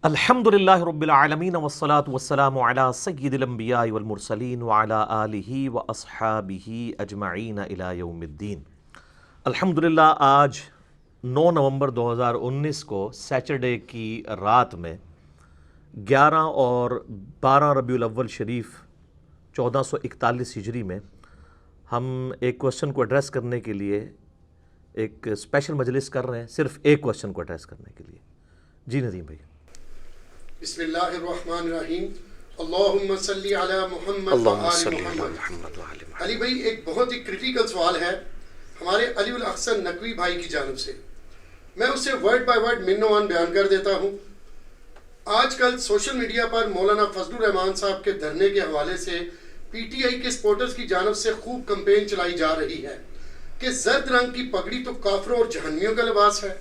الحمدللہ رب العالمین والصلاة والسلام علی سید الانبیاء والمرسلین وعلی آلہ واصحابہ اجمعین الی یوم الدین۔ الحمدللہ آج 9 نومبر 2019 کو سیچرڈے کی رات میں 11 اور 12 ربیع الاول شریف 1441 ہجری میں ہم ایک کوشچن کو ایڈریس کرنے کے لیے ایک اسپیشل مجلس کر رہے ہیں، صرف ایک کوشچن کو ایڈریس کرنے کے لیے۔ جی ندیم بھائی۔ بسم اللہ الرحمن الرحیم، اللہم صلی علی محمد وآل محمد۔ علی بھائی، ایک بہت ہی کریٹیکل سوال ہے ہمارے علی الاحسن نقوی بھائی کی جانب سے، میں اسے ورڈ بائی ورڈ من و عن بیان کر دیتا ہوں۔ آج کل سوشل میڈیا پر مولانا فضل الرحمان صاحب کے دھرنے کے حوالے سے پی ٹی آئی کے سپورٹرز کی جانب سے خوب کمپین چلائی جا رہی ہے کہ زرد رنگ کی پگڑی تو کافروں اور جہنمیوں کا لباس ہے۔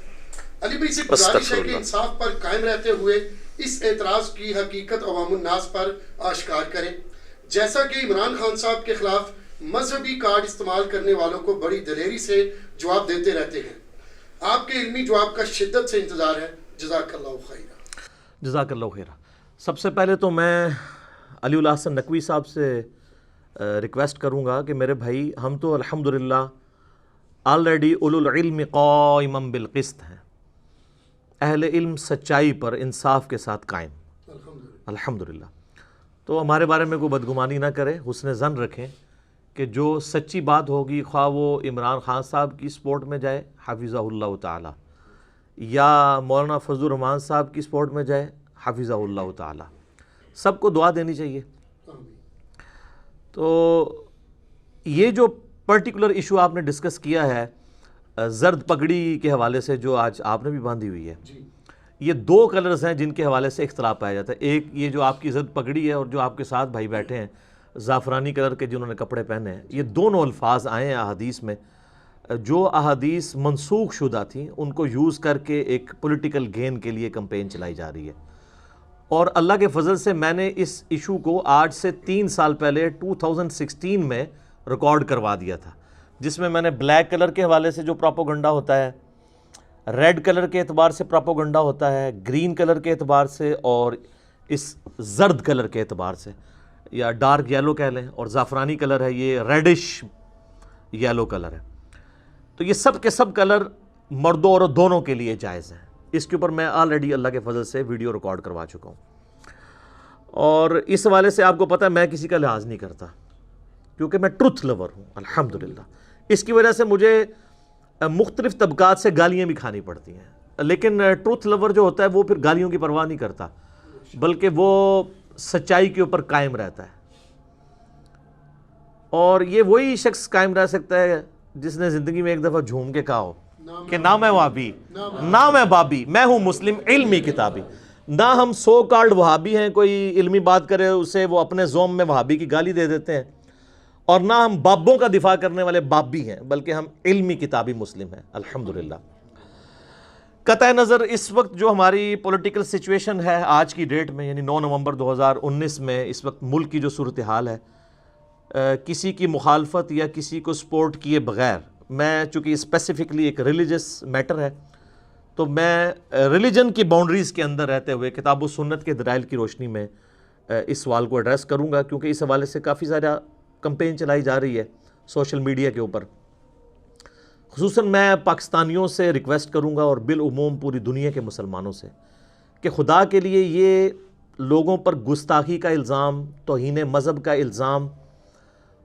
علی بھائی سے گزارش ہے کہ انصاف پر قائم رہتے ہوئے اس اعتراض کی حقیقت عوام الناس پر آشکار کریں، جیسا کہ عمران خان صاحب کے خلاف مذہبی کارڈ استعمال کرنے والوں کو بڑی دلیری سے جواب دیتے رہتے ہیں۔ آپ کے علمی جواب کا شدت سے انتظار ہے۔ جزاک اللہ خیرہ۔ جزاک اللہ خیرہ۔ سب سے پہلے تو میں علی الاحسن نقوی صاحب سے ریکویسٹ کروں گا کہ میرے بھائی، ہم تو الحمدللہ آلریڈی اولو العلم قائما بالقسط ہیں، اہل علم سچائی پر انصاف کے ساتھ قائم، الحمدللہ۔ تو ہمارے بارے میں کوئی بدگمانی نہ کرے، حسن ظن رکھیں کہ جو سچی بات ہوگی، خواہ وہ عمران خان صاحب کی سپورٹ میں جائے حفظہ اللہ تعالی، یا مولانا فضل الرحمان صاحب کی سپورٹ میں جائے حفظہ اللہ تعالی، سب کو دعا دینی چاہیے۔ تو یہ جو پرٹیکولر ایشو آپ نے ڈسکس کیا ہے زرد پگڑی کے حوالے سے، جو آج آپ نے بھی باندھی ہوئی ہے، یہ دو کلرز ہیں جن کے حوالے سے اختلاف پایا جاتا ہے۔ ایک یہ جو آپ کی زرد پگڑی ہے، اور جو آپ کے ساتھ بھائی بیٹھے ہیں زعفرانی کلر کے جنہوں نے کپڑے پہنے ہیں، یہ دونوں الفاظ آئے ہیں احادیث میں، جو احادیث منسوخ شدہ تھیں ان کو یوز کر کے ایک پولیٹیکل گین کے لیے کمپین چلائی جا رہی ہے۔ اور اللہ کے فضل سے میں نے اس ایشو کو آج سے 3 سال پہلے 2016 میں ریکارڈ کروا دیا تھا، جس میں نے بلیک کلر کے حوالے سے جو پراپوگنڈا ہوتا ہے، ریڈ کلر کے اعتبار سے پراپوگنڈا ہوتا ہے، گرین کلر کے اعتبار سے، اور اس زرد کلر کے اعتبار سے، یا ڈارک یلو کہہ لیں، اور زعفرانی کلر ہے، یہ ریڈش یلو کلر ہے۔ تو یہ سب کے سب کلر مردوں اور دونوں کے لیے جائز ہیں۔ اس کے اوپر میں آلریڈی اللہ کے فضل سے ویڈیو ریکارڈ کروا چکا ہوں، اور اس حوالے سے آپ کو پتہ ہے میں کسی کا لحاظ نہیں کرتا، کیونکہ میں ٹروتھ لور ہوں الحمدللہ۔ اس کی وجہ سے مجھے مختلف طبقات سے گالیاں بھی کھانی پڑتی ہیں، لیکن ٹروتھ لور جو ہوتا ہے وہ پھر گالیوں کی پرواہ نہیں کرتا، بلکہ وہ سچائی کے اوپر قائم رہتا ہے۔ اور یہ وہی شخص قائم رہ سکتا ہے جس نے زندگی میں ایک دفعہ جھوم کے کہا ہو کہ نہ میں وہابی، نہ میں بابی، میں ہوں مسلم علمی کتابی۔ نہ ہم سو کالڈ وہابی ہیں، کوئی علمی بات کرے اسے وہ اپنے زوم میں وہابی کی گالی دے دیتے ہیں، اور نہ ہم بابوں کا دفاع کرنے والے بابی ہیں، بلکہ ہم علمی کتابی مسلم ہیں الحمدللہ۔ قطع نظر اس وقت جو ہماری پولیٹیکل سچویشن ہے آج کی ڈیٹ میں، یعنی 9 نومبر 2019 میں، اس وقت ملک کی جو صورتحال ہے، کسی کی مخالفت یا کسی کو سپورٹ کیے بغیر، میں چونکہ اسپیسیفکلی ایک ریلیجس میٹر ہے، تو میں ریلیجن کی باؤنڈریز کے اندر رہتے ہوئے کتاب و سنت کے دلائل کی روشنی میں اس سوال کو ایڈریس کروں گا، کیونکہ اس حوالے سے کافی زیادہ کمپین چلائی جا رہی ہے سوشل میڈیا کے اوپر۔ خصوصاً میں پاکستانیوں سے ریکویسٹ کروں گا، اور بالعموم پوری دنیا کے مسلمانوں سے، کہ خدا کے لیے یہ لوگوں پر گستاخی کا الزام، توہین مذہب کا الزام،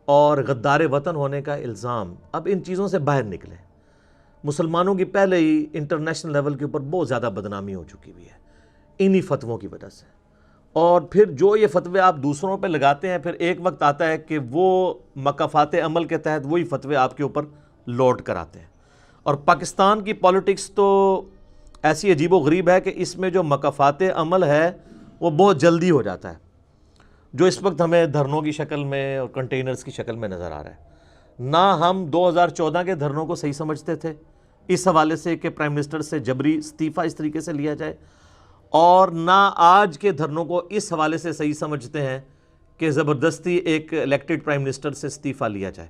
اور غدار وطن ہونے کا الزام، اب ان چیزوں سے باہر نکلیں۔ مسلمانوں کی پہلے ہی انٹرنیشنل لیول کے اوپر بہت زیادہ بدنامی ہو چکی ہوئی ہے انہی فتووں کی وجہ سے، اور پھر جو یہ فتوے آپ دوسروں پہ لگاتے ہیں، پھر ایک وقت آتا ہے کہ وہ مکافات عمل کے تحت وہی فتوے آپ کے اوپر لوڈ کراتے ہیں۔ اور پاکستان کی پالیٹکس تو ایسی عجیب و غریب ہے کہ اس میں جو مکافات عمل ہے وہ بہت جلدی ہو جاتا ہے، جو اس وقت ہمیں دھرنوں کی شکل میں اور کنٹینرز کی شکل میں نظر آ رہا ہے۔ نہ ہم 2014 کے دھرنوں کو صحیح سمجھتے تھے اس حوالے سے کہ پرائم منسٹر سے جبری استعفیٰ اس طریقے سے لیا جائے، اور نہ آج کے دھرنوں کو اس حوالے سے صحیح سمجھتے ہیں کہ زبردستی ایک الیکٹڈ پرائم منسٹر سے استعفیٰ لیا جائے۔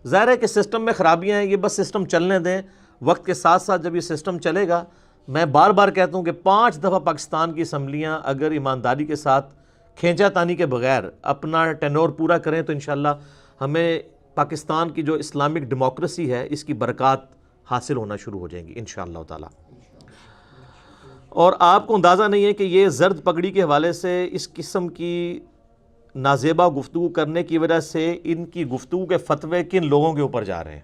ظاہر ہے کہ سسٹم میں خرابیاں ہیں، یہ بس سسٹم چلنے دیں، وقت کے ساتھ ساتھ جب یہ سسٹم چلے گا میں بار بار کہتا ہوں کہ 5 دفعہ پاکستان کی اسمبلیاں اگر ایمانداری کے ساتھ کھینچا تانی کے بغیر اپنا ٹینور پورا کریں تو انشاءاللہ ہمیں پاکستان کی جو اسلامک ڈیموکریسی ہے اس کی برکات حاصل ہونا شروع ہو جائیں گی انشاءاللہ تعالی۔ اور آپ کو اندازہ نہیں ہے کہ یہ زرد پگڑی کے حوالے سے اس قسم کی نازیبا گفتگو کرنے کی وجہ سے ان کی گفتگو کے فتوے کن لوگوں کے اوپر جا رہے ہیں۔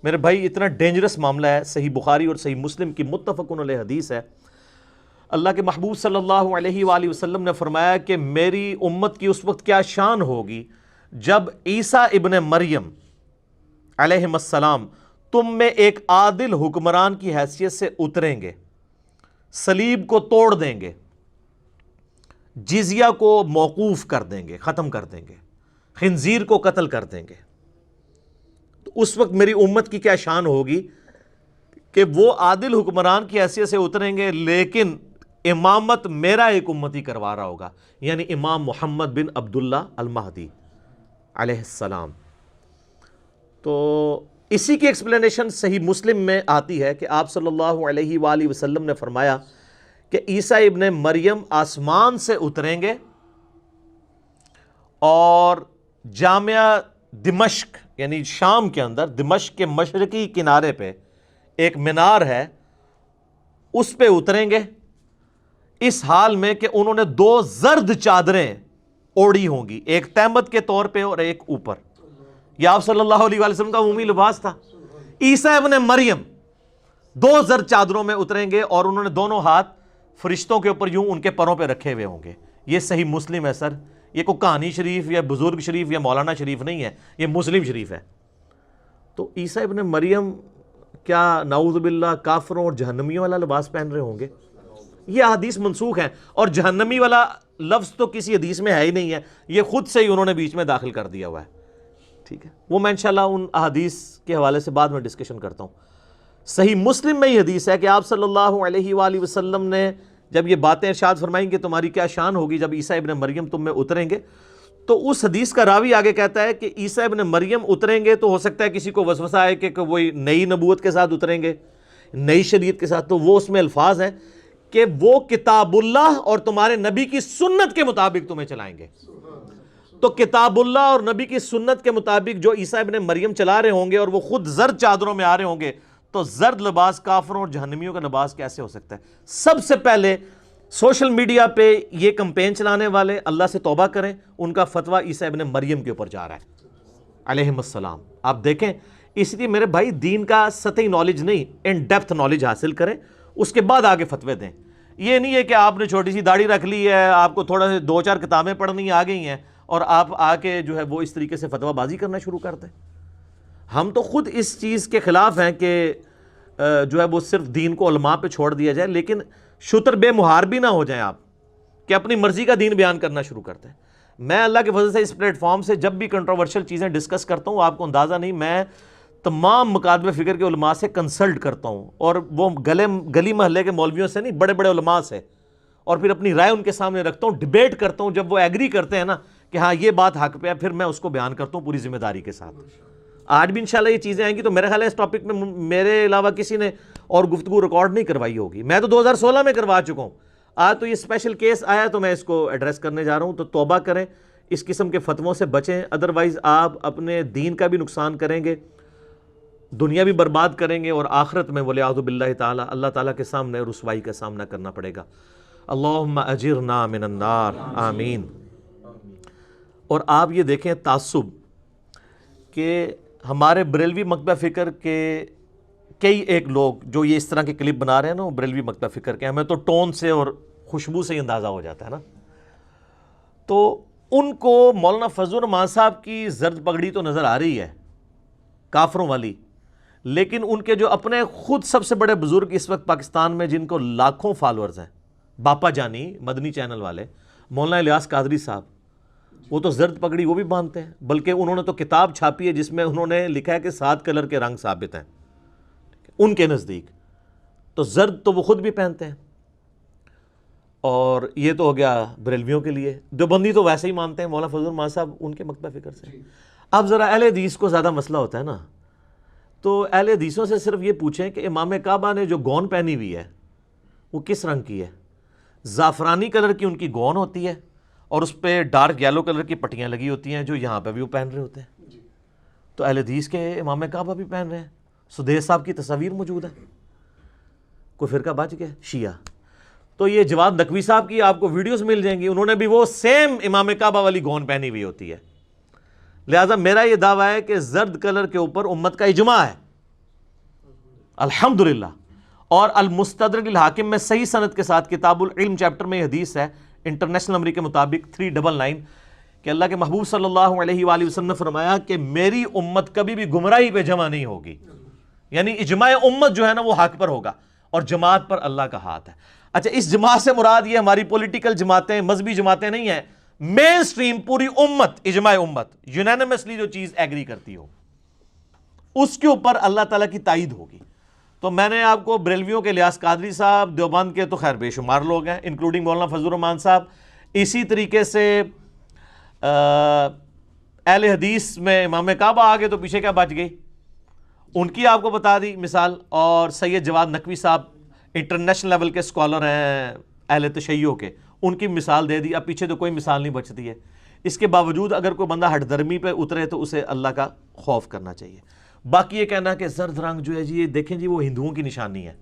میرے بھائی اتنا ڈینجرس معاملہ ہے۔ صحیح بخاری اور صحیح مسلم کی متفقن علیہ حدیث ہے، اللہ کے محبوب صلی اللہ علیہ وآلہ وسلم نے فرمایا کہ میری امت کی اس وقت کیا شان ہوگی جب عیسیٰ ابن مریم علیہ السلام تم میں ایک عادل حکمران کی حیثیت سے اتریں گے، صلیب کو توڑ دیں گے، جزیہ کو موقوف کر دیں گے، ختم کر دیں گے، خنزیر کو قتل کر دیں گے۔ تو اس وقت میری امت کی کیا شان ہوگی کہ وہ عادل حکمران کی حیثیت سے اتریں گے لیکن امامت میرا ایک امتی کروا رہا ہوگا، یعنی امام محمد بن عبداللہ المہدی علیہ السلام۔ تو اسی کی ایکسپلینیشن صحیح مسلم میں آتی ہے کہ آپ صلی اللہ علیہ وآلہ وسلم نے فرمایا کہ عیسیٰ ابن مریم آسمان سے اتریں گے اور جامعہ دمشق یعنی شام کے اندر دمشق کے مشرقی کنارے پہ ایک مینار ہے اس پہ اتریں گے، اس حال میں کہ انہوں نے 2 زرد چادریں اوڑھی ہوں گی، ایک تہمت کے طور پہ اور ایک اوپر۔ یہ آپ صلی اللہ علیہ وآلہ وسلم کا عمومی لباس تھا۔ عیسیٰ ابن مریم 2 زرد چادروں میں اتریں گے اور انہوں نے دونوں ہاتھ فرشتوں کے اوپر یوں ان کے پروں پہ رکھے ہوئے ہوں گے۔ یہ صحیح مسلم ہے سر، یہ کوئی کہانی شریف یا بزرگ شریف یا مولانا شریف نہیں ہے، یہ مسلم شریف ہے۔ تو عیسیٰ ابن مریم کیا نعوذ باللہ کافروں اور جہنمیوں والا لباس پہن رہے ہوں گے؟ یہ حدیث منسوخ ہیں، اور جہنمی والا لفظ تو کسی حدیث میں ہے ہی نہیں ہے، یہ خود سے ہی انہوں نے بیچ میں داخل کر دیا ہوا ہے۔ ٹھیک ہے، وہ میں انشاءاللہ ان احادیث کے حوالے سے بعد میں ڈسکشن کرتا ہوں۔ صحیح مسلم میں یہ حدیث ہے کہ آپ صلی اللہ علیہ وآلہ وسلم نے جب یہ باتیں ارشاد فرمائیں کہ تمہاری کیا شان ہوگی جب عیسیٰ ابن مریم تم میں اتریں گے، تو اس حدیث کا راوی آگے کہتا ہے کہ عیسیٰ ابن مریم اتریں گے تو ہو سکتا ہے کسی کو وسوسہ آئے کہ وہی نئی نبوت کے ساتھ اتریں گے، نئی شریعت کے ساتھ، تو وہ اس میں الفاظ ہیں کہ وہ کتاب اللہ اور تمہارے نبی کی سنت کے مطابق تمہیں چلائیں گے۔ تو کتاب اللہ اور نبی کی سنت کے مطابق جو عیسیٰ ابن مریم چلا رہے ہوں گے اور وہ خود زرد چادروں میں آ رہے ہوں گے، تو زرد لباس کافروں اور جہنمیوں کا لباس کیسے ہو سکتا ہے؟ سب سے پہلے سوشل میڈیا پہ یہ کمپین چلانے والے اللہ سے توبہ کریں، ان کا فتویٰ عیسیٰ ابن مریم کے اوپر جا رہا ہے علیہ السلام۔ آپ دیکھیں، اس لیے میرے بھائی دین کا سطحی نالج نہیں، ان ڈیپتھ نالج حاصل کریں، اس کے بعد آگے فتوے دیں۔ یہ نہیں ہے کہ آپ نے چھوٹی سی داڑھی رکھ لی ہے، آپ کو تھوڑا سے 2-4 کتابیں پڑھنی آ گئی ہیں اور آپ آ کے جو ہے وہ اس طریقے سے فتویٰ بازی کرنا شروع کر دیں۔ ہم تو خود اس چیز کے خلاف ہیں کہ جو ہے وہ صرف دین کو علماء پہ چھوڑ دیا جائے، لیکن شتر بے مہار بھی نہ ہو جائیں آپ کہ اپنی مرضی کا دین بیان کرنا شروع کرتے ہیں۔ میں اللہ کے فضل سے اس پلیٹ فارم سے جب بھی کنٹروورشل چیزیں ڈسکس کرتا ہوں، آپ کو اندازہ نہیں، میں تمام مکاتب فکر کے علماء سے کنسلٹ کرتا ہوں، اور وہ گلی محلے کے مولویوں سے نہیں، بڑے بڑے علماء سے، اور پھر اپنی رائے ان کے سامنے رکھتا ہوں، ڈیبیٹ کرتا ہوں۔ جب وہ ایگری کرتے ہیں نا کہ ہاں یہ بات حق پہ ہے، پھر میں اس کو بیان کرتا ہوں پوری ذمہ داری کے ساتھ۔ آج بھی انشاءاللہ یہ چیزیں آئیں گی تو میرے خیال ہے اس ٹاپک میں میرے علاوہ کسی نے اور گفتگو ریکارڈ نہیں کروائی ہوگی، میں تو 2016 میں کروا چکا ہوں۔ آج تو یہ اسپیشل کیس آیا تو میں اس کو ایڈریس کرنے جا رہا ہوں۔ تو توبہ کریں، اس قسم کے فتووں سے بچیں، ادروائز آپ اپنے دین کا بھی نقصان کریں گے، دنیا بھی برباد کریں گے، اور آخرت میں ولیعوذ باللہ تعالی اللہ تعالیٰ کے سامنے رسوائی کا سامنا کرنا پڑے گا۔ اللہم اجرنا من النار، آمین۔ اور آپ یہ دیکھیں تعصب کہ ہمارے بریلوی مکتبہ فکر کے کئی ایک لوگ جو یہ اس طرح کے کلپ بنا رہے ہیں نا، وہ بریلوی مکتبہ فکر کے، ہمیں تو ٹون سے اور خوشبو سے ہی اندازہ ہو جاتا ہے نا۔ تو ان کو مولانا فضل الرحمان صاحب کی زرد پگڑی تو نظر آ رہی ہے کافروں والی، لیکن ان کے جو اپنے خود سب سے بڑے بزرگ اس وقت پاکستان میں جن کو لاکھوں فالورز ہیں، باپا جانی مدنی چینل والے، مولانا الیاس قادری صاحب، وہ تو زرد پگڑی وہ بھی باندھتے ہیں، بلکہ انہوں نے تو کتاب چھاپی ہے جس میں انہوں نے لکھا ہے کہ 7 کلر کے رنگ ثابت ہیں ان کے نزدیک، تو زرد تو وہ خود بھی پہنتے ہیں۔ اور یہ تو ہو گیا بریلویوں کے لیے، دیوبندی تو ویسے ہی مانتے ہیں، مولانا فضل الرحمان صاحب ان کے مکتبہ فکر سے۔ اب ذرا اہل حدیث کو زیادہ مسئلہ ہوتا ہے نا، تو اہل حدیثوں سے صرف یہ پوچھیں کہ امام کعبہ نے جو گون پہنی ہوئی ہے وہ کس رنگ کی ہے؟ زعفرانی کلر کی ان کی گون ہوتی ہے اور اس پہ ڈارک یلو کلر کی پٹیاں لگی ہوتی ہیں جو یہاں پہ بھی وہ پہن رہے ہوتے ہیں. تو اہل حدیث کے امام کعبہ بھی پہن رہے ہیں. سدیس صاحب کی تصاویر موجود ہے. کوئی فرقہ بچ گیا شیعہ. تو یہ جواد نقوی صاحب کی آپ کو ویڈیوز مل جائیں گی, انہوں نے بھی وہ سیم امام کعبہ والی گون پہنی ہوئی ہوتی ہے. لہٰذا میرا یہ دعویٰ ہے کہ زرد کلر کے اوپر امت کا اجماع ہے الحمدللہ. اور المستدرک الحاکم میں صحیح سند کے ساتھ کتاب العلم چیپٹر میں یہ حدیث ہے انٹرنیشنل نمبر کے مطابق 399 کہ اللہ کے محبوب صلی اللہ علیہ وآلہ وسلم نے فرمایا کہ میری امت کبھی بھی گمراہی پہ جمع نہیں ہوگی. یعنی اجماع امت جو ہے نا وہ حق پر ہوگا اور جماعت پر اللہ کا ہاتھ ہے. اچھا, اس جماعت سے مراد یہ ہماری پولیٹیکل جماعتیں, مذہبی جماعتیں نہیں ہیں, مین سٹریم پوری امت, اجماع امت یونانیمسلی جو چیز ایگری کرتی ہو اس کے اوپر اللہ تعالیٰ کی تائید ہوگی. تو میں نے آپ کو بریلویوں کے الیاس قادری صاحب, دیوبند کے تو خیر بے شمار لوگ ہیں انکلوڈنگ مولانا فضل الرحمان صاحب, اسی طریقے سے اہل حدیث میں امام کعبہ آگے تو پیچھے کیا بچ گئی, ان کی آپ کو بتا دی مثال. اور سید جواد نقوی صاحب انٹرنیشنل لیول کے اسکالر ہیں اہل تشیع کے, ان کی مثال دے دی. اب پیچھے تو کوئی مثال نہیں بچتی ہے. اس کے باوجود اگر کوئی بندہ ہٹ درمی پہ اترے تو اسے اللہ کا خوف کرنا چاہیے. باقی یہ کہنا کہ زرد رنگ جو ہے جی یہ دیکھیں جی وہ ہندوؤں کی نشانی ہے,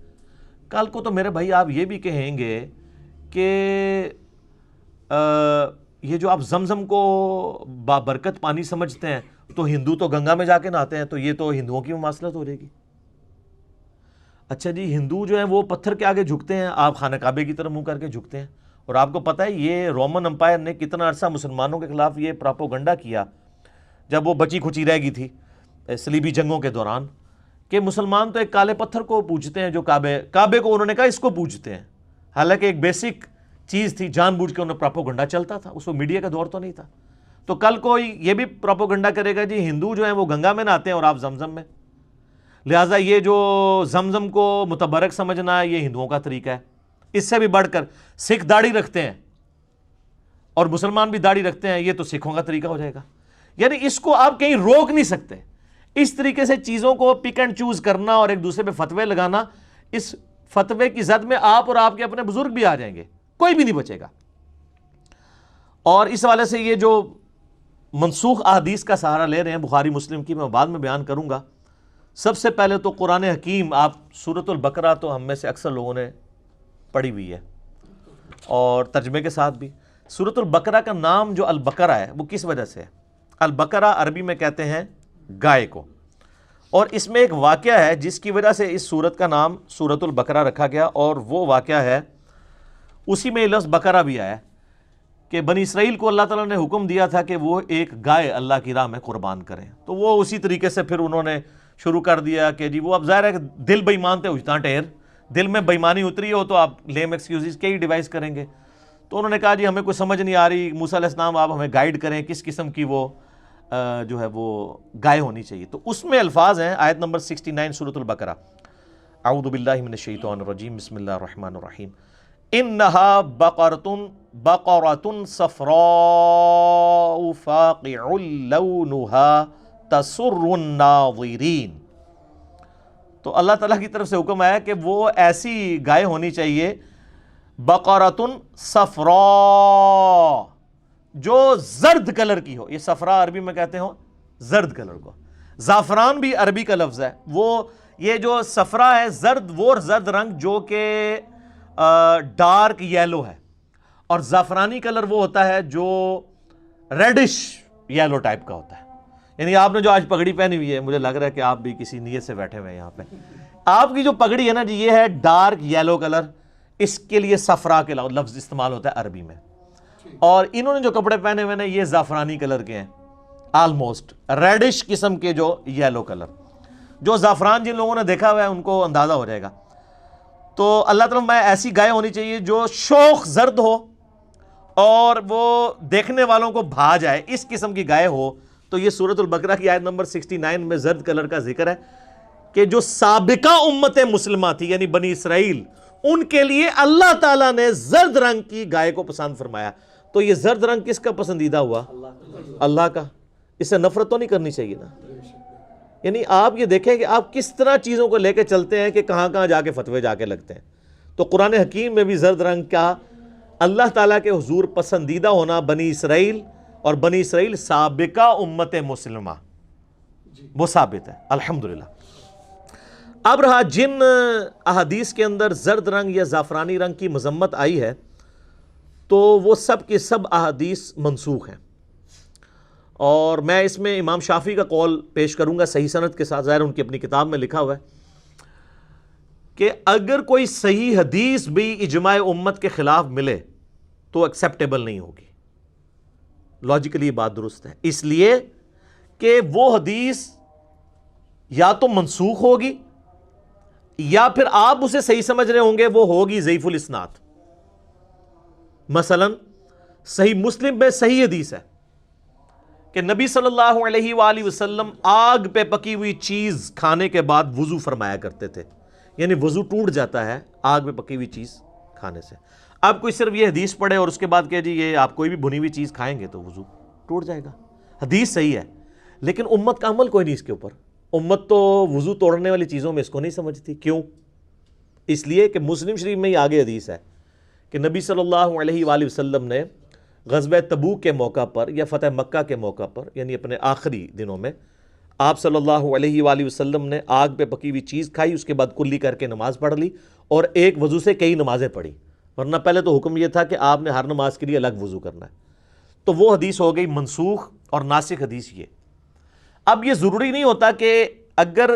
کل کو تو میرے بھائی آپ یہ بھی کہیں گے کہ یہ جو آپ زمزم کو بابرکت پانی سمجھتے ہیں تو ہندو تو گنگا میں جا کے نہاتے ہیں, تو یہ تو ہندوؤں کی مماثلت ہو جائے گی. اچھا جی, ہندو جو ہیں وہ پتھر کے آگے جھکتے ہیں, آپ خانہ کعبے کی طرف منہ کر کے جھکتے ہیں. اور آپ کو پتہ ہے یہ رومن امپائر نے کتنا عرصہ مسلمانوں کے خلاف یہ پراپوگنڈا کیا جب وہ بچی کھچی رہ گئی تھی صلیبی جنگوں کے دوران, کہ مسلمان تو ایک کالے پتھر کو پوجتے ہیں جو کعبے کو انہوں نے کہا اس کو پوجتے ہیں. حالانکہ ایک بیسک چیز تھی, جان بوجھ کے انہیں پراپوگنڈا چلتا تھا, اس وقت میڈیا کا دور تو نہیں تھا. تو کل کوئی یہ بھی پراپوگنڈا کرے گا جی ہندو جو ہیں وہ گنگا میں نہاتے ہیں اور آپ زمزم میں, لہٰذا یہ جو زمزم کو متبرک سمجھنا ہے یہ ہندوؤں کا طریقہ ہے. اس سے بھی بڑھ کر سکھ داڑھی رکھتے ہیں اور مسلمان بھی داڑھی رکھتے ہیں, یہ تو سکھوں کا طریقہ ہو جائے گا. یعنی اس کو آپ کہیں روک نہیں سکتے. اس طریقے سے چیزوں کو پک اینڈ چوز کرنا اور ایک دوسرے پہ فتوے لگانا, اس فتوے کی زد میں آپ اور آپ کے اپنے بزرگ بھی آ جائیں گے, کوئی بھی نہیں بچے گا. اور اس حوالے سے یہ جو منسوخ احادیث کا سہارا لے رہے ہیں بخاری مسلم کی, میں بعد میں بیان کروں گا. سب سے پہلے تو قرآن حکیم, آپ سورۃ البقرہ تو ہم میں سے اکثر لوگوں نے پڑھی ہوئی ہے اور ترجمے کے ساتھ بھی. سورۃ البقرہ کا نام جو البقرہ ہے وہ کس وجہ سے ہے؟ البقرہ عربی میں کہتے ہیں گائے کو, اور اس میں ایک واقعہ ہے جس کی وجہ سے اس سورت کا نام سورۃ البقرہ رکھا گیا, اور وہ واقعہ ہے اسی میں لفظ بقرہ بھی آیا کہ بنی اسرائیل کو اللہ تعالیٰ نے حکم دیا تھا کہ وہ ایک گائے اللہ کی راہ میں قربان کریں. تو وہ اسی طریقے سے پھر انہوں نے شروع کر دیا کہ جی وہ اب ظاہر ہے کہ دل بے ایمان تے اجتا ٹھیر, دل میں بےایمانی اتری ہو تو آپ لیم ایکسکیوزز کئی ڈیوائز کریں گے. تو انہوں نے کہا جی ہمیں کوئی سمجھ نہیں آ رہی, موسیٰ علیہ السلام آپ ہمیں گائیڈ کریں کس قسم کی وہ جو ہے وہ گائے ہونی چاہیے. تو اس میں الفاظ ہیں آیت نمبر 69 سورۃ البقرہ, اعوذ باللہ من الشیطان الرجیم, بسم اللہ الرحمن الرحیم, انہا بقرۃ صفراء فاقع لونہا تسر الناظرین. تو اللہ تعالیٰ کی طرف سے حکم آیا کہ وہ ایسی گائے ہونی چاہیے بقرۃ صفراء جو زرد کلر کی ہو. یہ صفراء عربی میں کہتے ہو زرد کلر کو. زعفران بھی عربی کا لفظ ہے, وہ یہ جو صفراء ہے زرد, وہ زرد رنگ جو کہ ڈارک یلو ہے, اور زعفرانی کلر وہ ہوتا ہے جو ریڈش یلو ٹائپ کا ہوتا ہے. یعنی آپ نے جو آج پگڑی پہنی ہوئی ہے, مجھے لگ رہا ہے کہ آپ بھی کسی نیت سے بیٹھے ہوئے ہیں یہاں پہ. آپ کی جو پگڑی ہے نا جی یہ ہے ڈارک یلو کلر, اس کے لیے صفراء کے لفظ استعمال ہوتا ہے عربی میں. اور انہوں نے جو کپڑے پہنے ہوئے ہیں یہ زعفرانی کلر کے ہیں, آلموسٹ ریڈش قسم کے جو یلو کلر. جو زعفران جن لوگوں نے دیکھا ہوا ہے ان کو اندازہ ہو جائے گا. تو اللہ تعالیٰ میں ایسی گائے ہونی چاہیے جو شوخ زرد ہو اور وہ دیکھنے والوں کو بھا جائے, اس قسم کی گائے ہو. تو یہ سورۃ البقرہ کی آیت نمبر 69 میں زرد کلر کا ذکر ہے کہ جو سابقہ امت مسلمہ تھی یعنی بنی اسرائیل, ان کے لیے اللہ تعالیٰ نے زرد رنگ کی گائے کو پسند فرمایا. تو یہ زرد رنگ کس کا پسندیدہ ہوا؟ اللہ کا. اس سے نفرت تو نہیں کرنی چاہیے نا. یعنی آپ یہ دیکھیں کہ آپ کس طرح چیزوں کو لے کے چلتے ہیں کہ کہاں کہاں جا کے فتوے جا کے لگتے ہیں. تو قرآن حکیم میں بھی زرد رنگ کا اللہ تعالیٰ کے حضور پسندیدہ ہونا بنی اسرائیل اور بنی اسرائیل سابقہ امت مسلمہ وہ ثابت ہے الحمدللہ. اب رہا جن احادیث کے اندر زرد رنگ یا زعفرانی رنگ کی مذمت آئی ہے تو وہ سب کے سب احادیث منسوخ ہیں. اور میں اس میں امام شافعی کا قول پیش کروں گا صحیح سند کے ساتھ، ظاہر ان کی اپنی کتاب میں لکھا ہوا ہے کہ اگر کوئی صحیح حدیث بھی اجماع امت کے خلاف ملے تو ایکسیپٹیبل نہیں ہوگی. لاجیکلی یہ بات درست ہے، اس لیے کہ وہ حدیث یا تو منسوخ ہوگی یا پھر آپ اسے صحیح سمجھ رہے ہوں گے وہ ہوگی ضعیف الاسناد. مثلا صحیح مسلم میں صحیح حدیث ہے کہ نبی صلی اللہ علیہ وآلہ وسلم آگ پہ پکی ہوئی چیز کھانے کے بعد وضو فرمایا کرتے تھے. یعنی وضو ٹوٹ جاتا ہے آگ پہ پکی ہوئی چیز کھانے سے. اب کوئی صرف یہ حدیث پڑھے اور اس کے بعد کہ جی یہ آپ کوئی بھی بھنی ہوئی چیز کھائیں گے تو وضو ٹوٹ جائے گا. حدیث صحیح ہے لیکن امت کا عمل کوئی نہیں اس کے اوپر. امت تو وضو توڑنے والی چیزوں میں اس کو نہیں سمجھتی. کیوں؟ اس لیے کہ مسلم شریف میں ہی آگے حدیث ہے کہ نبی صلی اللہ علیہ وآلہ وسلم نے غزوہ تبوک کے موقع پر یا فتح مکہ کے موقع پر یعنی اپنے آخری دنوں میں آپ صلی اللہ علیہ وآلہ وسلم نے آگ پہ پکی ہوئی چیز کھائی، اس کے بعد کلی کر کے نماز پڑھ لی اور ایک وضو سے کئی نمازیں پڑھی، ورنہ پہلے تو حکم یہ تھا کہ آپ نے ہر نماز کے لیے الگ وضو کرنا ہے. تو وہ حدیث ہو گئی منسوخ اور ناسخ حدیث یہ. اب یہ ضروری نہیں ہوتا کہ اگر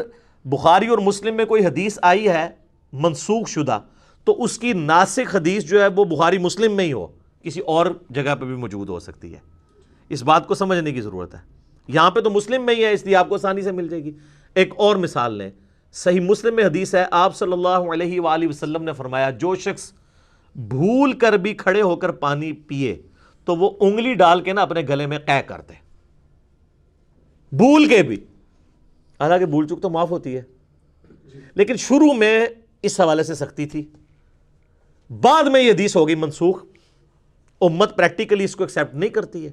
بخاری اور مسلم میں کوئی حدیث آئی ہے منسوخ شدہ تو اس کی ناسخ حدیث جو ہے وہ بخاری مسلم میں ہی ہو، کسی اور جگہ پہ بھی موجود ہو سکتی ہے. اس بات کو سمجھنے کی ضرورت ہے. یہاں پہ تو مسلم میں ہی ہے اس لیے آپ کو آسانی سے مل جائے گی. ایک اور مثال لیں، صحیح مسلم میں حدیث ہے آپ صلی اللہ علیہ وآلہ وسلم نے فرمایا جو شخص بھول کر بھی کھڑے ہو کر پانی پیے تو وہ انگلی ڈال کے نا اپنے گلے میں قے کر دے. بھول کے بھی، حالانکہ بھول چک تو معاف ہوتی ہے لیکن شروع میں اس حوالے سے سختی تھی، بعد میں یہ حدیث ہو گئی منسوخ. امت پریکٹیکلی اس کو ایکسیپٹ نہیں کرتی ہے.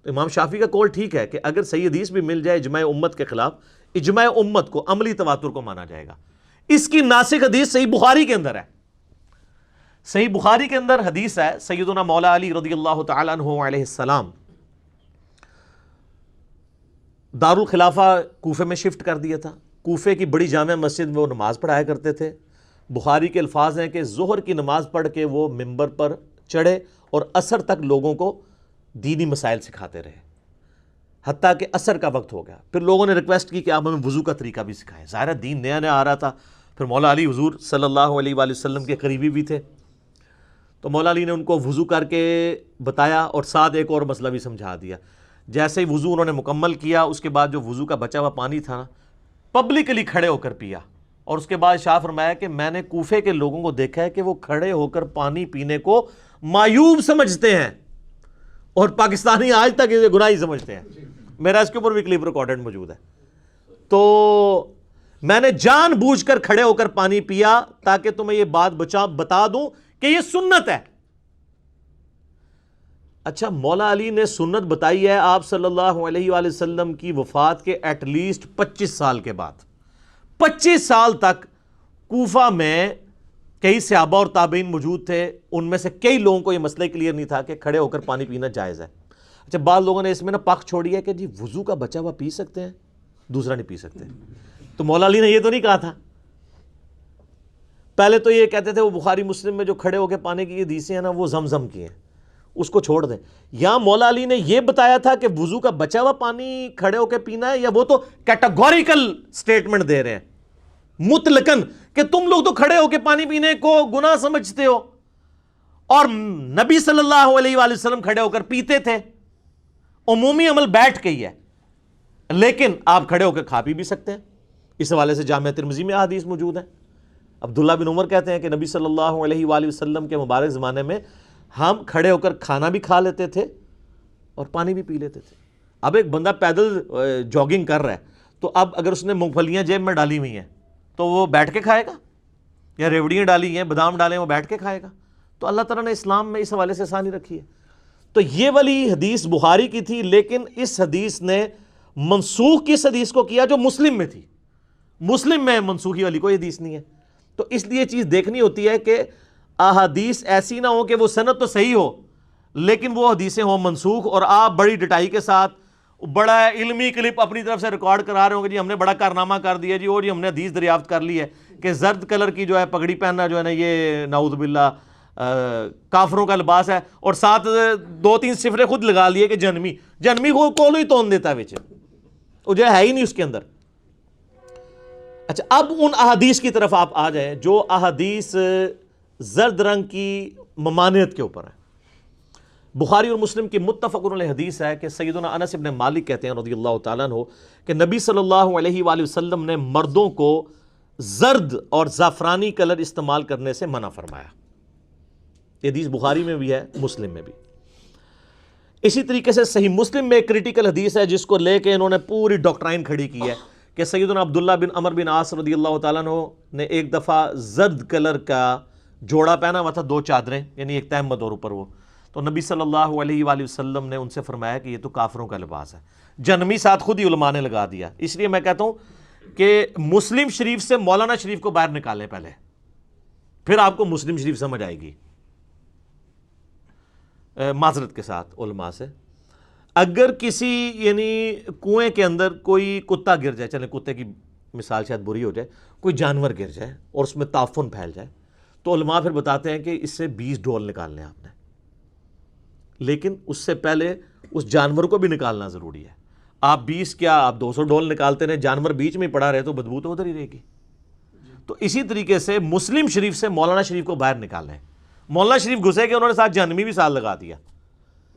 تو امام شافعی کا قول ٹھیک ہے کہ اگر صحیح حدیث بھی مل جائے اجماع امت کے خلاف، اجماع امت کو عملی تواتر کو مانا جائے گا. اس کی ناسخ حدیث صحیح بخاری کے اندر ہے. صحیح بخاری کے اندر حدیث ہے سیدنا مولا علی رضی اللہ تعالیٰ عنہ علیہ السلام دارالخلافہ کوفے میں شفٹ کر دیا تھا. کوفے کی بڑی جامع مسجد میں وہ نماز پڑھایا کرتے تھے. بخاری کے الفاظ ہیں کہ ظہر کی نماز پڑھ کے وہ ممبر پر چڑھے اور عصر تک لوگوں کو دینی مسائل سکھاتے رہے، حتیٰ کہ عصر کا وقت ہو گیا. پھر لوگوں نے ریکویسٹ کی کہ آپ ہمیں وضو کا طریقہ بھی سکھائیں. ظاہر دین نیا نیا آ رہا تھا. پھر مولا علی حضور صلی اللہ علیہ وآلہ وسلم کے قریبی بھی تھے تو مولا علی نے ان کو وضو کر کے بتایا اور ساتھ ایک اور مسئلہ بھی سمجھا دیا. جیسے ہی وضو انہوں نے مکمل کیا اس کے بعد جو وضو کا بچا ہوا پانی تھا پبلکلی کھڑے ہو کر پیا. اور اس کے بعد شاہ فرمایا کہ میں نے کوفے کے لوگوں کو دیکھا ہے کہ وہ کھڑے ہو کر پانی پینے کو معیوب سمجھتے ہیں اور پاکستانی آج تک اسے گناہ ہی سمجھتے ہیں. میرا اس کے اوپر بھی کلپ ریکارڈڈ موجود ہے. تو میں نے جان بوجھ کر کھڑے ہو کر پانی پیا تاکہ تمہیں یہ بات بتا دوں کہ یہ سنت ہے. اچھا، مولا علی نے سنت بتائی ہے آپ صلی اللہ علیہ وآلہ وسلم کی وفات کے ایٹ لیسٹ 25 سال کے بعد. 25 سال تک کوفہ میں کئی صحابہ اور تابعین موجود تھے، ان میں سے کئی لوگوں کو یہ مسئلہ کلیئر نہیں تھا کہ کھڑے ہو کر پانی پینا جائز ہے. اچھا، بعض لوگوں نے اس میں نا پک چھوڑی ہے کہ جی وضو کا بچا ہوا پی سکتے ہیں، دوسرا نہیں پی سکتے. تو مولا علی نے یہ تو نہیں کہا تھا. پہلے تو یہ کہتے تھے وہ بخاری مسلم میں جو کھڑے ہو کے پانی کی حدیثیں ہیں نا وہ زمزم کی ہیں، اس کو چھوڑ دیں. یہاں مولا علی نے یہ بتایا تھا کہ وضو کا بچا ہوا پانی کھڑے ہو کے پینا ہے، یا وہ تو کیٹاگوریکل سٹیٹمنٹ دے رہے ہیں مطلقاً کہ تم لوگ تو کھڑے ہو کے پانی پینے کو گناہ سمجھتے ہو اور نبی صلی اللہ علیہ وآلہ وسلم کھڑے ہو کر پیتے تھے. عمومی عمل بیٹھ کے ہی ہے لیکن آپ کھڑے ہو کے کھا پی بھی سکتے ہیں. اس حوالے سے جامعہ ترمذی میں حدیث موجود ہے. عبداللہ بن عمر کہتے ہیں کہ نبی صلی اللہ علیہ وآلہ وسلم کے مبارک زمانے میں ہم کھڑے ہو کر کھانا بھی کھا لیتے تھے اور پانی بھی پی لیتے تھے. اب ایک بندہ پیدل جاگنگ کر رہا ہے تو اب اگر اس نے مونگ پھلیاں جیب میں ڈالی ہوئی ہیں تو وہ بیٹھ کے کھائے گا، یا ریوڑیاں ڈالی ہیں بادام ڈالے ہیں وہ بیٹھ کے کھائے گا. تو اللہ تعالیٰ نے اسلام میں اس حوالے سے آسانی رکھی ہے. تو یہ والی حدیث بخاری کی تھی لیکن اس حدیث نے منسوخ کس حدیث کو کیا؟ جو مسلم میں تھی. مسلم میں منسوخی والی کوئی حدیث نہیں ہے. تو اس لیے چیز دیکھنی ہوتی ہے کہ احادیث ایسی نہ ہو کہ وہ سند تو صحیح ہو لیکن وہ حدیثیں ہوں منسوخ، اور آپ بڑی ڈٹائی کے ساتھ بڑا علمی کلپ اپنی طرف سے ریکارڈ کرا رہے ہوں کہ جی ہم نے بڑا کارنامہ کر دیا جی، اور جی ہم نے حدیث دریافت کر لی ہے کہ زرد کلر کی جو ہے پگڑی پہننا جو ہے نا یہ نعوذ باللہ کافروں کا لباس ہے، اور ساتھ 2-3 صفرے خود لگا لیے کہ جنمی کو کولو ہی تون دیتا ہے وچ، وہ جو ہے ہی نہیں اس کے اندر. اچھا اب ان احادیث کی طرف آپ آ جائیں جو احادیث زرد رنگ کی ممانعت کے اوپر ہے. بخاری اور مسلم کی متفق علیہ حدیث ہے کہ سیدنا انس ابن مالک کہتے ہیں رضی اللہ تعالیٰ عنہ کہ نبی صلی اللہ علیہ وآلہ وسلم نے مردوں کو زرد اور زعفرانی کلر استعمال کرنے سے منع فرمایا. یہ حدیث بخاری میں بھی ہے، مسلم میں بھی. اسی طریقے سے صحیح مسلم میں ایک کریٹیکل حدیث ہے جس کو لے کے انہوں نے پوری ڈاکٹرائن کھڑی کی ہے کہ سیدنا عبداللہ بن عمر بن عاص رضی اللہ تعالیٰ عنہ نے ایک دفعہ زرد کلر کا جوڑا پہنا ہوا تھا، 2 چادریں، یعنی ایک تہمت اور اوپر وہ. تو نبی صلی اللہ علیہ وآلہ وسلم نے ان سے فرمایا کہ یہ تو کافروں کا لباس ہے. جنمی ساتھ خود ہی علماء نے لگا دیا. اس لیے میں کہتا ہوں کہ مسلم شریف سے مولانا شریف کو باہر نکالیں پہلے، پھر آپ کو مسلم شریف سمجھ آئے گی. معذرت کے ساتھ علماء سے، اگر کسی یعنی کنویں کے اندر کوئی کتا گر جائے، چلیں کتے کی مثال شاید بری ہو جائے، کوئی جانور گر جائے اور اس میں تعفن پھیل جائے تو علماء پھر بتاتے ہیں کہ اس سے 20 ڈول نکالنے آپ نے، لیکن اس سے پہلے اس جانور کو بھی نکالنا ضروری ہے. آپ 20 کیا آپ 200 ڈول نکالتے رہے، جانور بیچ میں پڑا رہے تو بدبو تو ادھر ہی رہے گی. تو اسی طریقے سے مسلم شریف سے مولانا شریف کو باہر نکالیں. مولانا شریف گھسے کہ انہوں نے ساتھ جہنمی بھی ساتھ لگا دیا،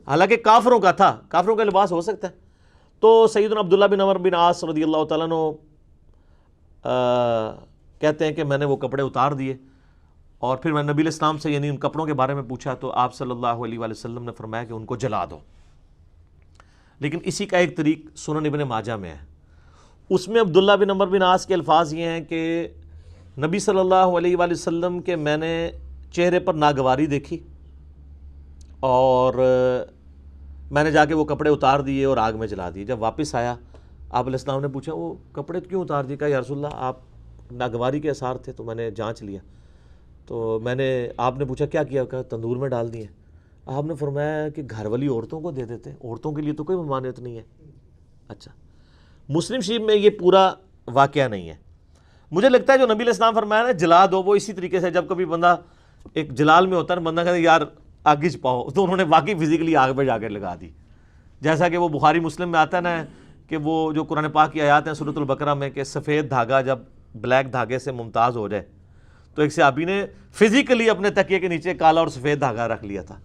حالانکہ کافروں کا تھا، کافروں کا لباس ہو سکتا ہے. تو سیدنا عبداللہ بن عمر بن عاص رضی اللہ تعالیٰ عنہ کہتے ہیں کہ میں نے وہ کپڑے اتار دیے اور پھر میں نبی علیہ السلام سے یعنی ان کپڑوں کے بارے میں پوچھا تو آپ صلی اللہ علیہ وآلہ وسلم نے فرمایا کہ ان کو جلا دو. لیکن اسی کا ایک طریق سنن ابن ماجہ میں ہے، اس میں عبداللہ بن عمر بن عاص کے الفاظ یہ ہیں کہ نبی صلی اللہ علیہ وآلہ وسلم کے میں نے چہرے پر ناگواری دیکھی اور میں نے جا کے وہ کپڑے اتار دیے اور آگ میں جلا دیے. جب واپس آیا آپ علیہ السلام نے پوچھا وہ کپڑے کیوں اتار دیے؟ کہا یا رسول اللہ آپ ناگواری کے اثار تھے تو میں نے جانچ لیا. تو آپ نے پوچھا کیا کیا؟ کہا تندور میں ڈال دیے. آپ نے فرمایا کہ گھر والی عورتوں کو دے دیتے، عورتوں کے لیے تو کوئی ممانعت نہیں ہے. اچھا مسلم شریف میں یہ پورا واقعہ نہیں ہے. مجھے لگتا ہے جو نبی علیہ السلام فرمایا نا جلا دو، وہ اسی طریقے سے جب کبھی بندہ ایک جلال میں ہوتا ہے بندہ کہتا ہے یار آگ چھپاؤ، تو انہوں نے واقعی فزیکلی آگ پہ جا کے لگا دی. جیسا کہ وہ بخاری مسلم میں آتا ہے نا کہ وہ جو قرآن پاک کی آیات ہیں سورۃ البقرہ میں کہ سفید دھاگا جب بلیک دھاگے سے ممتاز ہو جائے، تو ایک صحابی نے فزیکلی اپنے تکیے کے نیچے کالا اور سفید دھاگا رکھ لیا تھا.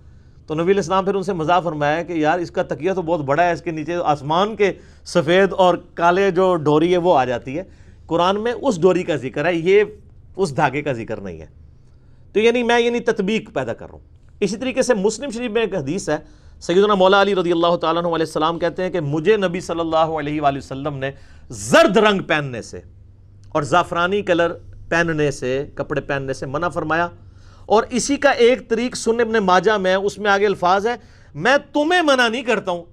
تو نبی علیہ السلام پھر ان سے مزاح فرمایا کہ یار اس کا تکیہ تو بہت بڑا ہے، اس کے نیچے آسمان کے سفید اور کالے جو ڈوری ہے وہ آ جاتی ہے. قرآن میں اس ڈوری کا ذکر ہے، یہ اس دھاگے کا ذکر نہیں ہے. تو میں تطبیق پیدا کر رہا ہوں. اسی طریقے سے مسلم شریف میں ایک حدیث ہے، سیدنا مولا علی رضی اللہ تعالیٰ عنہ علیہ السلام کہتے ہیں کہ مجھے نبی صلی اللہ علیہ وآلہ وسلم نے زرد رنگ پہننے سے اور زعفرانی کلر پہننے سے، کپڑے پہننے سے منع فرمایا. اور اسی کا ایک طریق سنن ابن ماجہ میں، اس میں آگے الفاظ ہے میں تمہیں منع نہیں کرتا ہوں،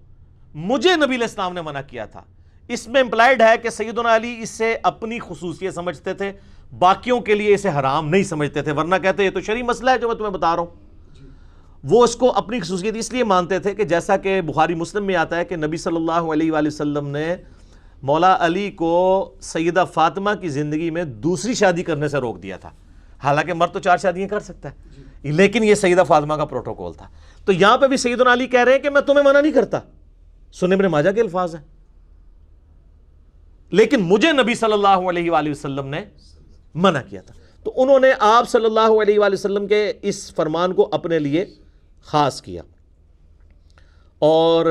مجھے نبی علیہ السلام نے منع کیا تھا. اس میں امپلائڈ ہے کہ سیدنا علی اس سے اپنی خصوصیت سمجھتے تھے، باقیوں کے لیے اسے حرام نہیں سمجھتے تھے، ورنہ کہتے یہ تو شرعی مسئلہ ہے جو میں تمہیں بتا رہا ہوں. وہ اس کو اپنی خصوصیت اس لیے مانتے تھے کہ جیسا کہ بخاری مسلم میں آتا ہے کہ نبی صلی اللہ علیہ وآلہ وسلم نے مولا علی کو سیدہ فاطمہ کی زندگی میں دوسری شادی کرنے سے روک دیا تھا. حالانکہ مرد تو 4 شادیاں کر سکتا ہے، لیکن یہ سیدہ فاطمہ کا پروٹوکول تھا. تو یہاں پہ بھی سیدنا علی کہہ رہے ہیں کہ میں تمہیں منع نہیں کرتا، سنن ابن ماجہ کے الفاظ ہیں، لیکن مجھے نبی صلی اللہ علیہ وآلہ وسلم نے منع کیا تھا. تو انہوں نے آپ صلی اللہ علیہ وآلہ وسلم کے اس فرمان کو اپنے لیے خاص کیا. اور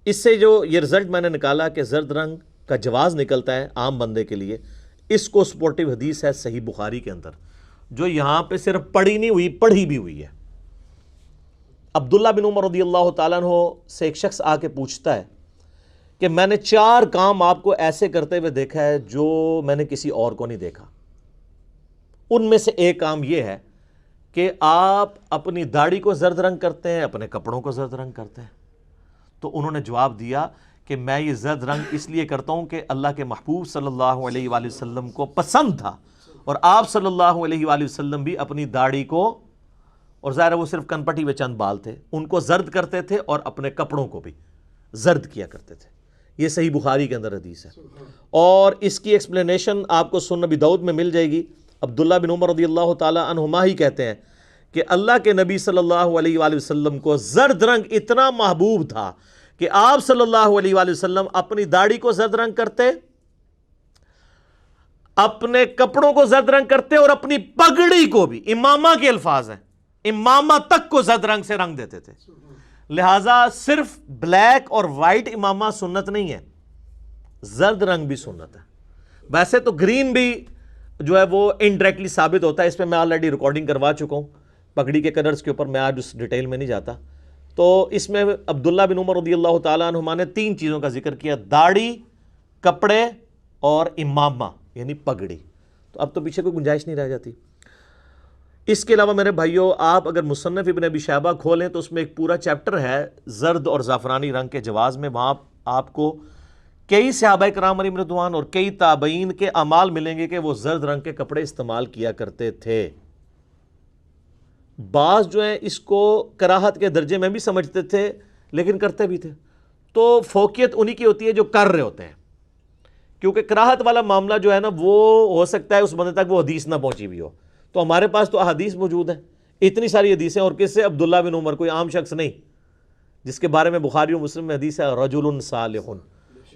اس سے جو یہ رزلٹ میں نے نکالا کہ زرد رنگ کا جواز نکلتا ہے عام بندے کے لیے، اس کو سپورٹیو حدیث ہے صحیح بخاری کے اندر جو یہاں پہ صرف پڑھی نہیں ہوئی، پڑھی بھی ہوئی ہے. عبداللہ بن عمر رضی اللہ تعالیٰ عنہ سے ایک شخص آ کے پوچھتا ہے کہ میں نے 4 کام آپ کو ایسے کرتے ہوئے دیکھا ہے جو میں نے کسی اور کو نہیں دیکھا. ان میں سے ایک کام یہ ہے کہ آپ اپنی داڑھی کو زرد رنگ کرتے ہیں، اپنے کپڑوں کو زرد رنگ کرتے ہیں. تو انہوں نے جواب دیا کہ میں یہ زرد رنگ اس لیے کرتا ہوں کہ اللہ کے محبوب صلی اللہ علیہ وآلہ وسلم کو پسند تھا، اور آپ صلی اللہ علیہ وآلہ وسلم بھی اپنی داڑھی کو، اور ظاہر ہے وہ صرف کن پٹی میں چند بال تھے، ان کو زرد کرتے تھے اور اپنے کپڑوں کو بھی زرد کیا کرتے تھے۔ یہ صحیح بخاری کے اندر حدیث ہے، اور اس کی ایکسپلینیشن آپ کو سنن ابی داؤد میں مل جائے گی۔ عبداللہ بن عمر رضی اللہ تعالی عنہما ہی کہتے ہیں کہ اللہ کے نبی صلی اللہ علیہ وآلہ وسلم کو زرد رنگ اتنا محبوب تھا کہ آپ صلی اللہ علیہ وآلہ وسلم اپنی داڑھی کو زرد رنگ کرتے، اپنے کپڑوں کو زرد رنگ کرتے، اور اپنی پگڑی کو بھی، امامہ کے الفاظ ہیں، امامہ تک کو زرد رنگ سے رنگ دیتے تھے۔ لہٰذا صرف بلیک اور وائٹ امامہ سنت نہیں ہے، زرد رنگ بھی سنت ہے۔ ویسے تو گرین بھی جو ہے وہ انڈائریکٹلی ثابت ہوتا ہے، اس پہ میں آلریڈی ریکارڈنگ کروا چکا ہوں، پگڑی کے کلرز کے اوپر میں آج اس ڈیٹیل میں نہیں جاتا۔ تو اس میں عبداللہ بن عمر رضی اللہ تعالیٰ عنہما نے 3 چیزوں کا ذکر کیا، داڑھی، کپڑے اور امامہ یعنی پگڑی۔ تو اب تو پیچھے کوئی گنجائش نہیں رہ جاتی۔ اس کے علاوہ میرے بھائیوں، آپ اگر مصنف ابن ابی شیبہ کھولیں تو اس میں ایک پورا چیپٹر ہے زرد اور زعفرانی رنگ کے جواز میں۔ وہاں آپ کو کئی صحابہ کرام علیہم رضوان اور کئی تابعین کے اعمال ملیں گے کہ وہ زرد رنگ کے کپڑے استعمال کیا کرتے تھے۔ بعض جو ہیں اس کو کراہت کے درجے میں بھی سمجھتے تھے لیکن کرتے بھی تھے، تو فوقیت انہی کی ہوتی ہے جو کر رہے ہوتے ہیں، کیونکہ کراہت والا معاملہ جو ہے نا وہ ہو سکتا ہے اس بندے تک وہ حدیث نہ پہنچی بھی ہو۔ تو ہمارے پاس تو احادیث موجود ہیں، اتنی ساری حدیثیں، اور کس سے؟ عبداللہ بن عمر، کوئی عام شخص نہیں، جس کے بارے میں بخاری و مسلم میں حدیث ہے رجل صالح،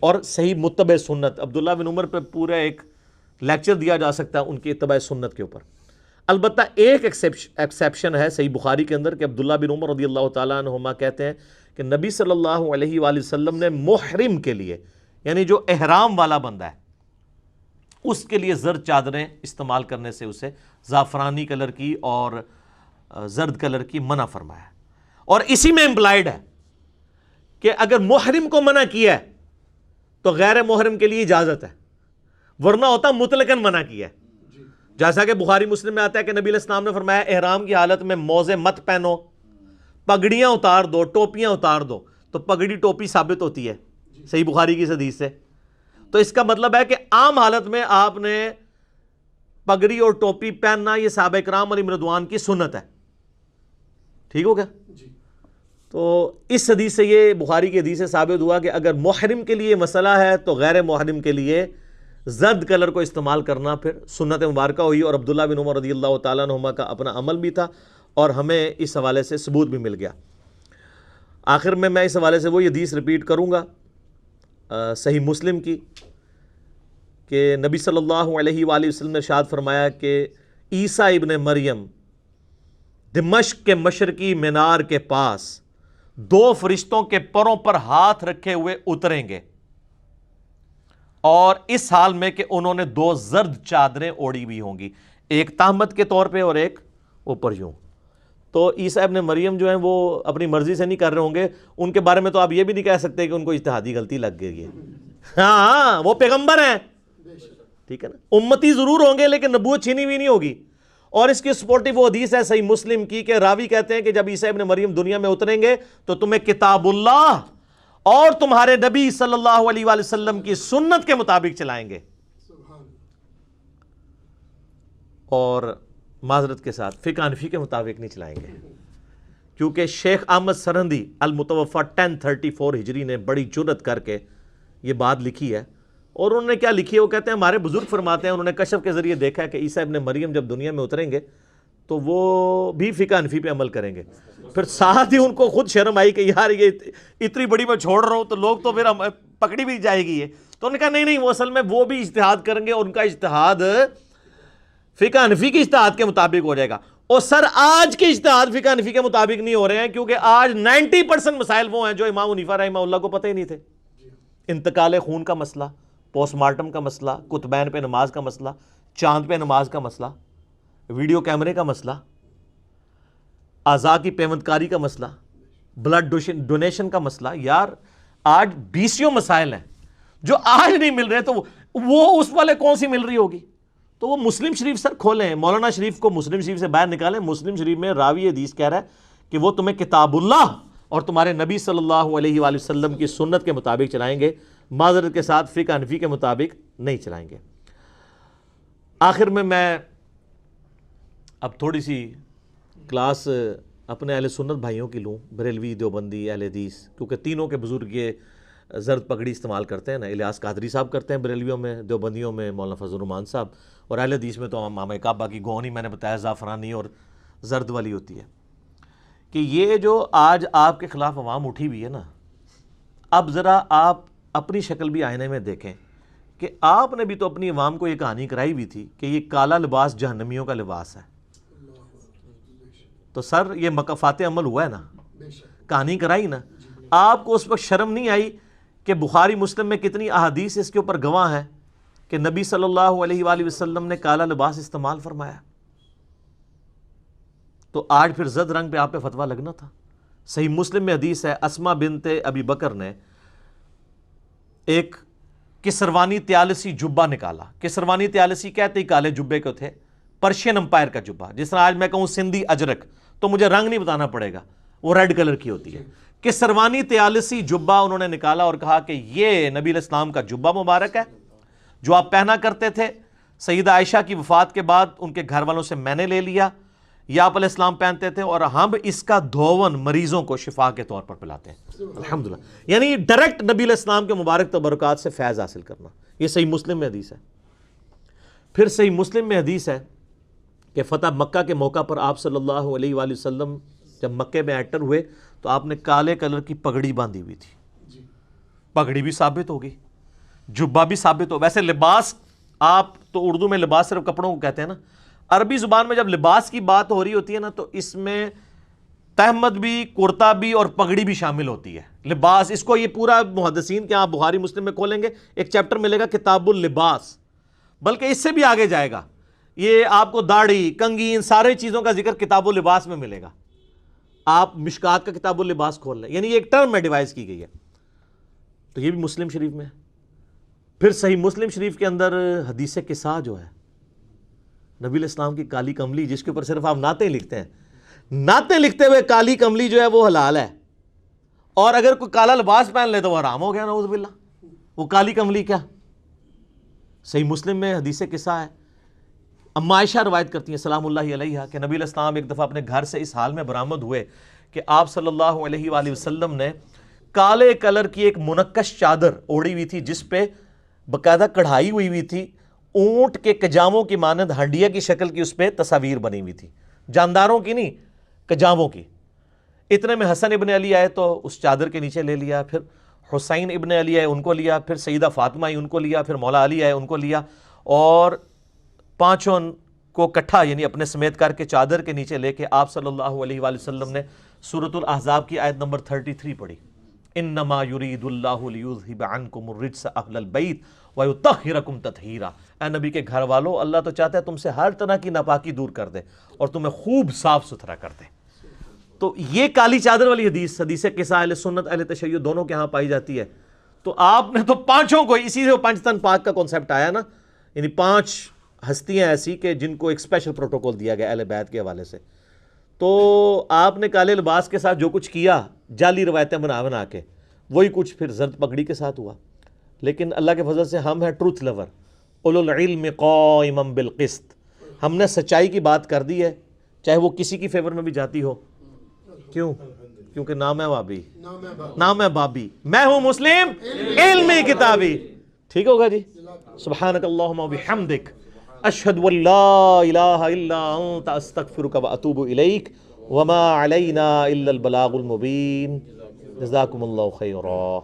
اور صحیح متبع سنت۔ عبداللہ بن عمر پہ پورا ایک لیکچر دیا جا سکتا ہے ان کی اتباع سنت کے اوپر۔ البتہ ایک ایکسیپشن ہے صحیح بخاری کے اندر کہ عبداللہ بن عمر رضی اللہ تعالیٰ عنہما کہتے ہیں کہ نبی صلی اللہ علیہ وآلہ وسلم نے محرم کے لیے، یعنی جو احرام والا بندہ ہے، اس کے لیے زرد چادریں استعمال کرنے سے اسے زعفرانی کلر کی اور زرد کلر کی منع فرمایا، اور اسی میں امپلائڈ ہے کہ اگر محرم کو منع کیا ہے تو غیر محرم کے لیے اجازت ہے، ورنہ ہوتا مطلقاً منع کیا ہے۔ جیسا کہ بخاری مسلم میں آتا ہے کہ نبی علیہ السلام نے فرمایا احرام کی حالت میں موزے مت پہنو، پگڑیاں اتار دو، ٹوپیاں اتار دو۔ تو پگڑی ٹوپی ثابت ہوتی ہے صحیح بخاری کی حدیث سے، تو اس کا مطلب ہے کہ عام حالت میں آپ نے پگڑی اور ٹوپی پہننا یہ صحابہ کرام علیہم رضوان کی سنت ہے۔ ٹھیک ہو گیا؟ تو اس حدیث سے یہ بخاری کی حدیث سے ثابت ہوا کہ اگر محرم کے لیے مسئلہ ہے تو غیر محرم کے لیے زرد کلر کو استعمال کرنا پھر سنت مبارکہ ہوئی، اور عبداللہ بن عمر رضی اللہ تعالیٰ عنہما کا اپنا عمل بھی تھا، اور ہمیں اس حوالے سے ثبوت بھی مل گیا۔ آخر میں اس حوالے سے وہ حدیث ریپیٹ کروں گا صحیح مسلم کی، کہ نبی صلی اللہ علیہ وآلہ وسلم نے ارشاد فرمایا کہ عیسیٰ ابن مریم دمشق کے مشرقی مینار کے پاس 2 فرشتوں کے پروں پر ہاتھ رکھے ہوئے اتریں گے، اور اس حال میں کہ انہوں نے 2 زرد چادریں اوڑھی ہوئی ہوں گی، ایک تہمت کے طور پہ اور ایک اوپر یوں۔ تو عیسیٰ ابن مریم جو ہیں وہ اپنی مرضی سے نہیں کر رہے ہوں گے، ان کے بارے میں تو آپ یہ بھی نہیں کہہ سکتے کہ ان کو اجتہادی غلطی لگ گئی ہے۔ ہاں وہ پیغمبر ہیں، ٹھیک ہے نا، امتی ضرور ہوں گے لیکن نبوت چھینی ہوئی نہیں ہوگی۔ اور اس کی سپورٹیو وہ حدیث ہے صحیح مسلم کی کہ راوی کہتے ہیں کہ جب عیسیٰ ابن مریم دنیا میں اتریں گے تو تمہیں کتاب اللہ اور تمہارے نبی صلی اللہ علیہ وآلہ وسلم کی سنت کے مطابق چلائیں گے، اور معذرت کے ساتھ فقہ حنفی کے مطابق نہیں چلائیں گے، کیونکہ شیخ احمد سرہندی المتوفی 1034 ہجری نے بڑی جرأت کر کے یہ بات لکھی ہے، اور انہوں نے کیا لکھی ہے؟ وہ کہتے ہیں ہمارے بزرگ فرماتے ہیں انہوں نے کشف کے ذریعے دیکھا ہے کہ عیسیٰ ابن مریم جب دنیا میں اتریں گے تو وہ بھی فقہ حنفی پہ عمل کریں گے۔ پھر ساتھ ہی ان کو خود شرم آئی کہ یار یہ اتنی بڑی میں چھوڑ رہا ہوں تو لوگ تو پھر پکڑی بھی جائے گی یہ، تو انہوں نے کہا نہیں وہ اصل میں وہ بھی اجتہاد کریں گے، اور ان کا اجتہاد فقہ حنفی کے اجتہاد کے مطابق ہو جائے گا۔ اور سر آج کے اجتہاد فقہ حنفی کے مطابق نہیں ہو رہے ہیں، کیونکہ آج 90% مسائل وہ ہیں جو امام حنیفہ رحمہ اللہ کو پتہ ہی نہیں تھے۔ انتقال خون کا مسئلہ، پوسٹ مارٹم کا مسئلہ، کتبین پہ نماز کا مسئلہ، چاند پہ نماز کا مسئلہ، ویڈیو کیمرے کا مسئلہ، اعضاء کی پیوند کاری کا مسئلہ، بلڈ ڈونیشن کا مسئلہ، یار آج 20 مسائل ہیں جو آج نہیں مل رہے، تو وہ اس والے کون سی مل رہی ہوگی؟ تو وہ مسلم شریف سر کھولیں، مولانا شریف کو مسلم شریف سے باہر نکالیں۔ مسلم شریف میں راوی حدیث کہہ رہا ہے کہ وہ تمہیں کتاب اللہ اور تمہارے نبی صلی اللہ علیہ وآلہ وسلم کی سنت کے مطابق چلائیں گے، معذرت کے ساتھ فقہ حنفی کے مطابق نہیں چلائیں گے۔ آخر میں اب تھوڑی سی کلاس اپنے اہل سنت بھائیوں کی لوں، بریلوی، دیوبندی، اہل حدیث، کیونکہ تینوں کے بزرگ یہ زرد پگڑی استعمال کرتے ہیں نا۔ الیاس قادری صاحب کرتے ہیں بریلویوں میں، دیوبندیوں میں مولانا فضل الرحمان صاحب، اور اہل حدیث میں تو امام کعبہ کی گونی میں نے بتایا زعفرانی اور زرد والی ہوتی ہے۔ کہ یہ جو آج آپ کے خلاف عوام اٹھی ہوئی ہے نا، اب ذرا آپ اپنی شکل بھی آئینے میں دیکھیں کہ آپ نے بھی تو اپنی عوام کو یہ کہانی کرائی ہوئی تھی کہ یہ کالا لباس جہنمیوں کا لباس ہے۔ تو سر یہ مکافات عمل ہوا ہے نا، کہانی کرائی نا، آپ کو اس وقت شرم نہیں آئی کہ بخاری مسلم میں کتنی احادیث اس کے اوپر گواہ ہیں کہ نبی صلی اللہ علیہ وآلہ وسلم نے کالا لباس استعمال فرمایا؟ تو آج پھر زرد رنگ پہ آپ پہ فتویٰ لگنا تھا۔ صحیح مسلم میں حدیث ہے، اسما بنت ابی بکر نے ایک کسروانی طیالسی جبہ نکالا۔ کسروانی طیالسی کہتے ہی کالے جبے کو تھے، پرشین امپائر کا جبہ، جس طرح آج میں کہوں سندھی اجرک تو مجھے رنگ نہیں بتانا پڑے گا، وہ ریڈ کلر کی ہوتی ہے۔ کسروانی طیالسی جبہ انہوں نے نکالا اور کہا کہ یہ نبی علیہ السلام کا جبہ مبارک ہے جو آپ پہنا کرتے تھے، سیدہ عائشہ کی وفات کے بعد ان کے گھر والوں سے میں نے لے لیا، یہ آپ علیہ السلام پہنتے تھے، اور ہم اس کا دھون مریضوں کو شفا کے طور پر پلاتے ہیں۔ الحمدللہ، یعنی ڈائریکٹ نبی علیہ السلام کے مبارک تبرکات سے فیض حاصل کرنا، یہ صحیح مسلم میں حدیث ہے۔ پھر صحیح مسلم میں حدیث ہے کہ فتح مکہ کے موقع پر آپ صلی اللہ علیہ وآلہ وسلم جب مکے میں انٹر ہوئے تو آپ نے کالے کلر کی پگڑی باندھی ہوئی تھی۔ پگڑی بھی ثابت ہوگی، جبہ بھی ثابت ہو۔ ویسے لباس، آپ تو اردو میں لباس صرف کپڑوں کو کہتے ہیں نا، عربی زبان میں جب لباس کی بات ہو رہی ہوتی ہے نا تو اس میں تہمد بھی، کرتا بھی اور پگڑی بھی شامل ہوتی ہے۔ لباس، اس کو یہ پورا محدثین کے آپ بخاری مسلم میں کھولیں گے ایک چیپٹر ملے گا کتاب اللباس، بلکہ اس سے بھی آگے جائے گا، یہ آپ کو داڑھی، کنگھی، ان سارے چیزوں کا ذکر کتاب اللباس میں ملے گا۔ آپ مشکات کا کتاب اللباس کھول لیں، یعنی یہ ایک ٹرم میں ڈیوائز کی گئی ہے، تو یہ بھی مسلم شریف میں ہے۔ پھر صحیح مسلم شریف کے اندر حدیث قصہ جو ہے، نبی علیہ السلام کی کالی کملی، جس کے اوپر صرف آپ نعتیں لکھتے ہیں، نعتیں لکھتے ہوئے کالی کملی جو ہے وہ حلال ہے، اور اگر کوئی کالا لباس پہن لے تو وہ حرام ہو گیا، نعوذ باللہ۔ وہ کالی کملی کیا؟ صحیح مسلم میں حدیث قصہ ہے، اما عائشہ روایت کرتی ہیں سلام اللہ علیہا کہ نبی علیہ السلام ایک دفعہ اپنے گھر سے اس حال میں برآمد ہوئے کہ آپ صلی اللہ علیہ وآلہ وسلم نے کالے کلر کی ایک منقش چادر اوڑھی ہوئی تھی جس پہ باقاعدہ کڑھائی ہوئی تھی، اونٹ کے کجاووں کی مانند ہنڈیا کی شکل کی اس پہ تصاویر بنی ہوئی تھی، جانداروں کی نہیں، کجاووں کی۔ اتنے میں حسن ابن علی آئے تو اس چادر کے نیچے لے لیا، پھر حسین ابن علی آئے ان کو لیا، پھر سیدہ فاطمہ آئی ان کو لیا، پھر مولا علی آئے ان کو لیا، اور پانچوں کو کٹھا یعنی اپنے سمیت کر کے چادر کے نیچے لے کے آپ صلی اللہ علیہ وآلہ وسلم نے سورۃ الاحزاب کی آیت نمبر 33 پڑھی، انما یرید اللہ لیذھب عنکم الرجس اہل البیت ویطہرکم تطہیرا۔ اے نبی کے گھر والو، اللہ تو چاہتا ہے تم سے ہر طرح کی ناپاکی دور کر دے اور تمہیں خوب صاف ستھرا کر دے۔ تو یہ کالی چادر والی حدیث، حدیث قصہ اہل سنت اہل تشیع دونوں کے ہاں پائی جاتی ہے۔ تو آپ نے تو پانچوں کو، اسی سے پانچ تن پاک کا کانسیپٹ آیا نا، یعنی پانچ ہستیاں ایسی کہ جن کو ایک اسپیشل پروٹوکول دیا گیا اہل بیت کے حوالے سے۔ تو آپ نے کالے لباس کے ساتھ جو کچھ کیا، جعلی روایتیں بنا کے، وہی کچھ پھر زرد پگڑی کے ساتھ ہوا۔ لیکن اللہ کے فضل سے ہم ہیں ٹروتھ لور، اولو العلم قائما بالقسط، ہم نے سچائی کی بات کر دی ہے، چاہے وہ کسی کی فیور میں بھی جاتی ہو۔ کیوں؟ کیونکہ نام ہے بابی، نام ہے بابی، میں ہوں مسلم علمی کتابی۔ ٹھیک ہوگا جی؟ سبحانک اللہم و بحمدک، اشہد ان لا الہ الا انت، استغفرک و اتوب الیک، وما علینا الا البلاغ المبین۔ جزاکم اللہ خیرا۔